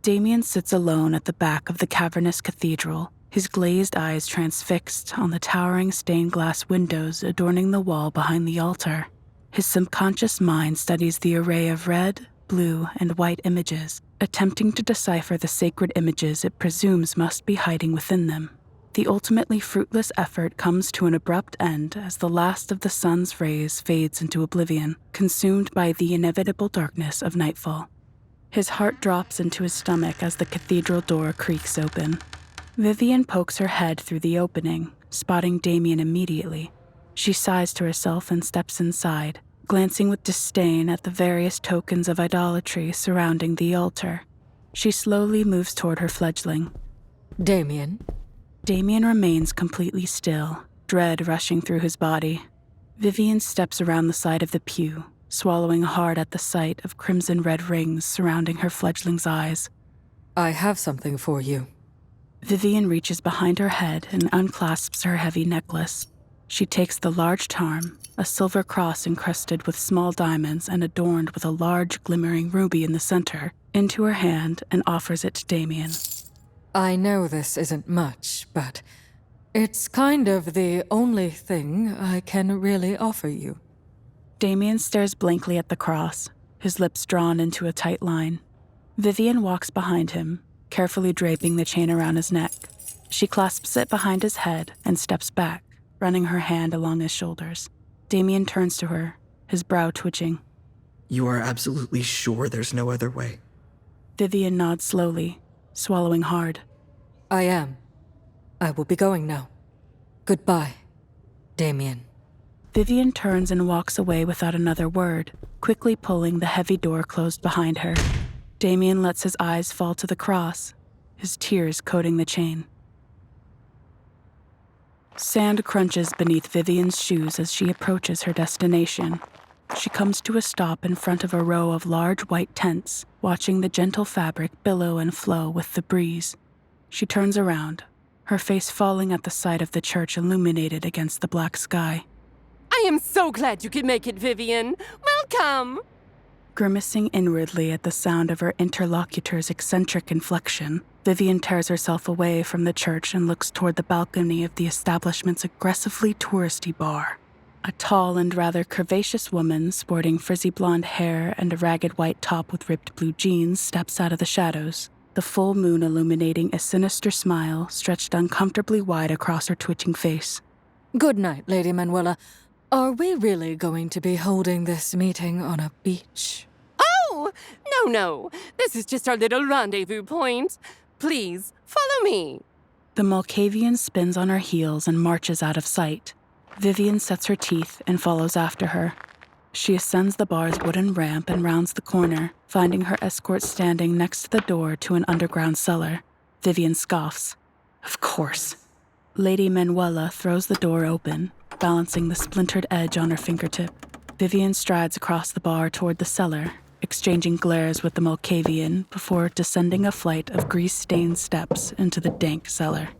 Damian sits alone at the back of the cavernous cathedral, his glazed eyes transfixed on the towering stained glass windows adorning the wall behind the altar. His subconscious mind studies the array of red, blue, and white images, attempting to decipher the sacred images it presumes must be hiding within them. The ultimately fruitless effort comes to an abrupt end as the last of the sun's rays fades into oblivion, consumed by the inevitable darkness of nightfall. His heart drops into his stomach as the cathedral door creaks open. Vivien pokes her head through the opening, spotting Damian immediately. She sighs to herself and steps inside, glancing with disdain at the various tokens of idolatry surrounding the altar. She slowly moves toward her fledgling. Damian? Damian remains completely still, dread rushing through his body. Vivien steps around the side of the pew, swallowing hard at the sight of crimson-red rings surrounding her fledgling's eyes. I have something for you. Vivien reaches behind her head and unclasps her heavy necklace. She takes the large charm, a silver cross encrusted with small diamonds and adorned with a large glimmering ruby in the center, into her hand and offers it to Damian. I know this isn't much, but it's kind of the only thing I can really offer you. Damian stares blankly at the cross, his lips drawn into a tight line. Vivien walks behind him, carefully draping the chain around his neck. She clasps it behind his head and steps back, running her hand along his shoulders. Damian turns to her, his brow twitching. You are absolutely sure there's no other way? Vivien nods slowly, swallowing hard. I am. I will be going now. Goodbye, Damian. Vivien turns and walks away without another word, quickly pulling the heavy door closed behind her. Damian lets his eyes fall to the cross, his tears coating the chain. Sand crunches beneath Vivien's shoes as she approaches her destination. She comes to a stop in front of a row of large white tents, watching the gentle fabric billow and flow with the breeze. She turns around, her face falling at the sight of the church illuminated against the black sky. I am so glad you could make it, Vivien. Welcome! Grimacing inwardly at the sound of her interlocutor's eccentric inflection, Vivien tears herself away from the church and looks toward the balcony of the establishment's aggressively touristy bar. A tall and rather curvaceous woman sporting frizzy blonde hair and a ragged white top with ripped blue jeans steps out of the shadows, the full moon illuminating a sinister smile stretched uncomfortably wide across her twitching face. Good night, Lady Manuella. Are we really going to be holding this meeting on a beach? Oh, no. This is just our little rendezvous point. Please, follow me. The Malkavian spins on her heels and marches out of sight. Vivien sets her teeth and follows after her. She ascends the bar's wooden ramp and rounds the corner, finding her escort standing next to the door to an underground cellar. Vivien scoffs. Of course. Lady Manuella throws the door open, balancing the splintered edge on her fingertip. Vivien strides across the bar toward the cellar, exchanging glares with the Malkavian before descending a flight of grease-stained steps into the dank cellar.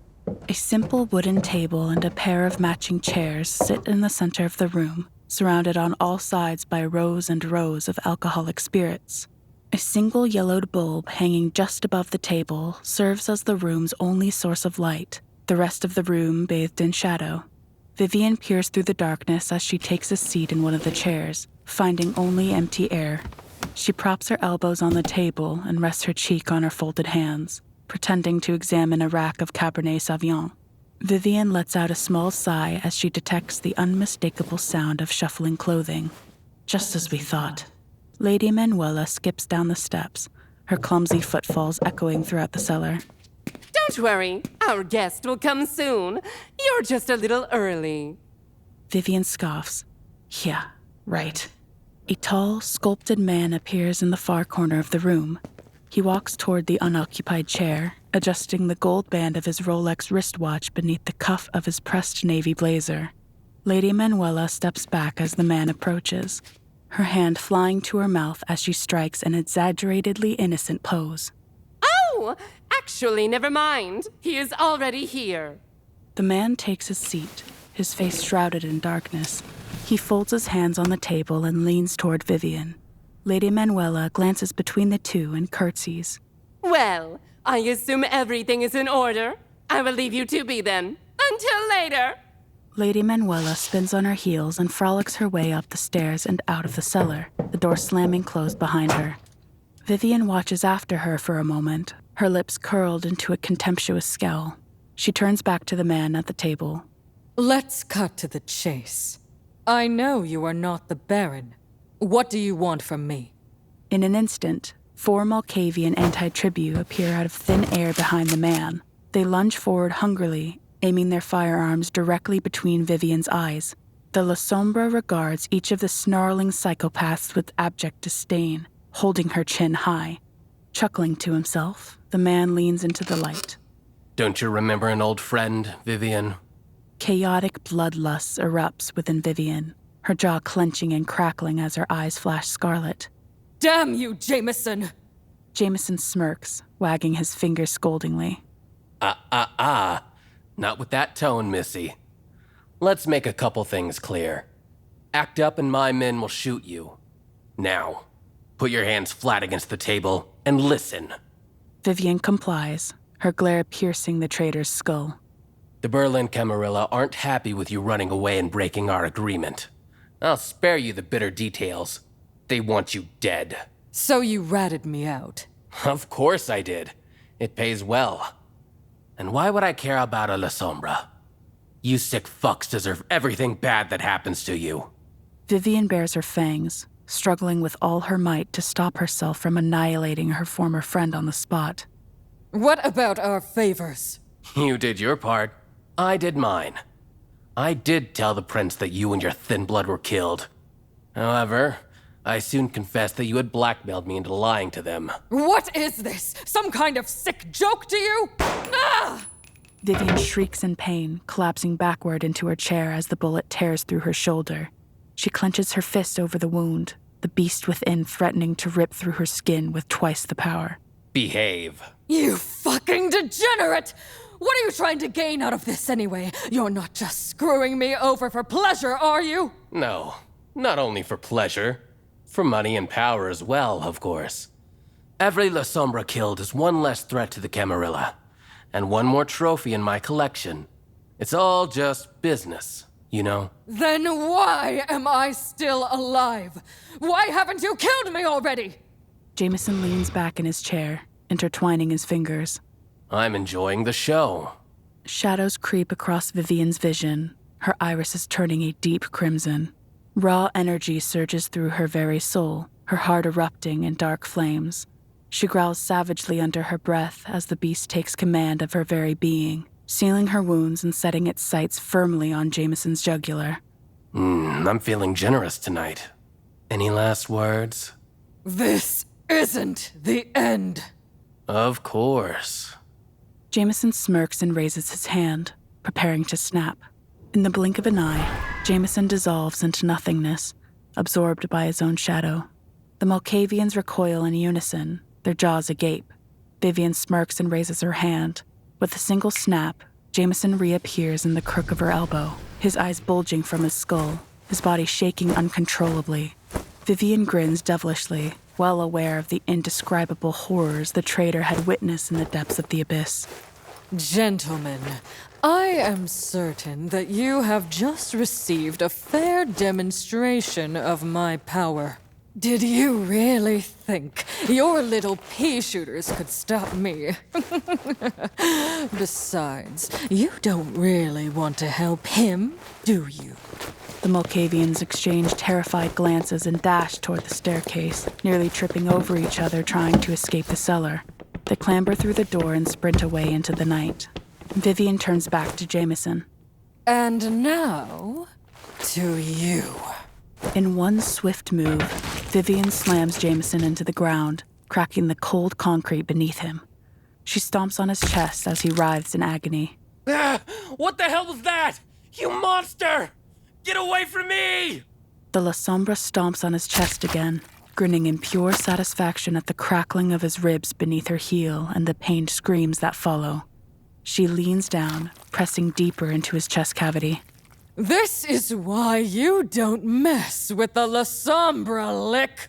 A simple wooden table and a pair of matching chairs sit in the center of the room, surrounded on all sides by rows and rows of alcoholic spirits. A single yellowed bulb hanging just above the table serves as the room's only source of light, the rest of the room bathed in shadow. Vivien peers through the darkness as she takes a seat in one of the chairs, finding only empty air. She props her elbows on the table and rests her cheek on her folded hands, pretending to examine a rack of Cabernet Sauvignon. Vivien lets out a small sigh as she detects the unmistakable sound of shuffling clothing. Just as we thought. Lady Manuella skips down the steps, her clumsy footfalls echoing throughout the cellar. Don't worry, our guest will come soon. You're just a little early. Vivien scoffs. Yeah, right. A tall, sculpted man appears in the far corner of the room. He walks toward the unoccupied chair, adjusting the gold band of his Rolex wristwatch beneath the cuff of his pressed navy blazer. Lady Manuella steps back as the man approaches, her hand flying to her mouth as she strikes an exaggeratedly innocent pose. Oh, actually, never mind. He is already here. The man takes his seat, his face shrouded in darkness. He folds his hands on the table and leans toward Vivien. Lady Manuella glances between the two and curtsies. Well, I assume everything is in order. I will leave you to be then. Until later! Lady Manuella spins on her heels and frolics her way up the stairs and out of the cellar, the door slamming closed behind her. Vivien watches after her for a moment, her lips curled into a contemptuous scowl. She turns back to the man at the table. Let's cut to the chase. I know you are not the Baron. What do you want from me? In an instant, 4 Malkavian anti-tribu appear out of thin air behind the man. They lunge forward hungrily, aiming their firearms directly between Vivien's eyes. The La Sombra regards each of the snarling psychopaths with abject disdain, holding her chin high. Chuckling to himself, the man leans into the light. Don't you remember an old friend, Vivien? Chaotic bloodlust erupts within Vivien, her jaw clenching and crackling as her eyes flash scarlet. Damn you, Jameson! Jameson smirks, wagging his fingers scoldingly. Not with that tone, Missy. Let's make a couple things clear. Act up and my men will shoot you. Now, put your hands flat against the table and listen. Vivien complies, her glare piercing the traitor's skull. The Berlin Camarilla aren't happy with you running away and breaking our agreement. I'll spare you the bitter details. They want you dead. So you ratted me out. Of course I did. It pays well. And why would I care about a La Sombra? You sick fucks deserve everything bad that happens to you. Vivien bares her fangs, struggling with all her might to stop herself from annihilating her former friend on the spot. What about our favors? You did your part. I did mine. I did tell the prince that you and your thin blood were killed. However, I soon confessed that you had blackmailed me into lying to them. What is this? Some kind of sick joke to you? Ah! Vivien shrieks in pain, collapsing backward into her chair as the bullet tears through her shoulder. She clenches her fist over the wound, the beast within threatening to rip through her skin with twice the power. Behave. You fucking degenerate! What are you trying to gain out of this anyway? You're not just screwing me over for pleasure, are you? No, not only for pleasure. For money and power as well, of course. Every La Sombra killed is one less threat to the Camarilla, and one more trophy in my collection. It's all just business, you know? Then why am I still alive? Why haven't you killed me already? Jameson leans back in his chair, intertwining his fingers. I'm enjoying the show. Shadows creep across Vivien's vision, her irises turning a deep crimson. Raw energy surges through her very soul, her heart erupting in dark flames. She growls savagely under her breath as the beast takes command of her very being, sealing her wounds and setting its sights firmly on Jameson's jugular. I'm feeling generous tonight. Any last words? This isn't the end. Of course. Jameson smirks and raises his hand, preparing to snap. In the blink of an eye, Jameson dissolves into nothingness, absorbed by his own shadow. The Malkavians recoil in unison, their jaws agape. Vivien smirks and raises her hand. With a single snap, Jameson reappears in the crook of her elbow, his eyes bulging from his skull, his body shaking uncontrollably. Vivien grins devilishly, well aware of the indescribable horrors the traitor had witnessed in the depths of the abyss. Gentlemen, I am certain that you have just received a fair demonstration of my power. Did you really think your little pea shooters could stop me? Besides, you don't really want to help him, do you? The Malkavians exchange terrified glances and dash toward the staircase, nearly tripping over each other trying to escape the cellar. They clamber through the door and sprint away into the night. Vivien turns back to Jameson. And now, to you. In one swift move, Vivien slams Jameson into the ground, cracking the cold concrete beneath him. She stomps on his chest as he writhes in agony. What the hell was that? You monster! Get away from me! The La Sombra stomps on his chest again, grinning in pure satisfaction at the crackling of his ribs beneath her heel and the pained screams that follow. She leans down, pressing deeper into his chest cavity. This is why you don't mess with the La Sombra, Lick.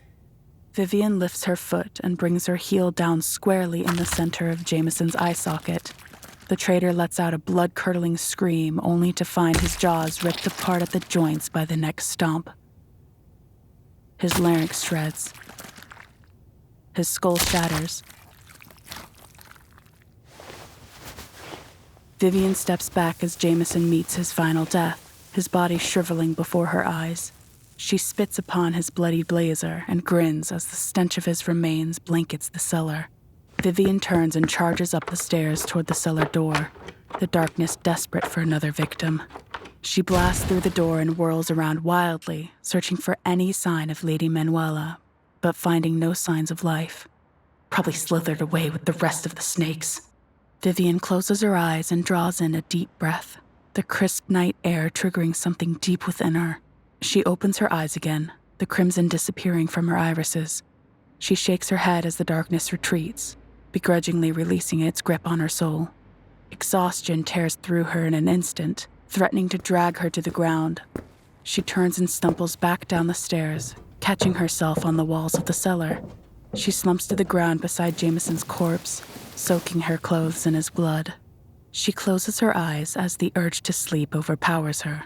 Vivien lifts her foot and brings her heel down squarely in the center of Jameson's eye socket. The traitor lets out a blood-curdling scream, only to find his jaws ripped apart at the joints by the next stomp. His larynx shreds. His skull shatters. Vivien steps back as Jameson meets his final death, his body shriveling before her eyes. She spits upon his bloody blazer and grins as the stench of his remains blankets the cellar. Vivien turns and charges up the stairs toward the cellar door, the darkness desperate for another victim. She blasts through the door and whirls around wildly, searching for any sign of Lady Manuella, but finding no signs of life. Probably slithered away with the rest of the snakes. Vivien closes her eyes and draws in a deep breath, the crisp night air triggering something deep within her. She opens her eyes again, the crimson disappearing from her irises. She shakes her head as the darkness retreats, begrudgingly releasing its grip on her soul. Exhaustion tears through her in an instant, threatening to drag her to the ground. She turns and stumbles back down the stairs, catching herself on the walls of the cellar. She slumps to the ground beside Jameson's corpse, soaking her clothes in his blood. She closes her eyes as the urge to sleep overpowers her.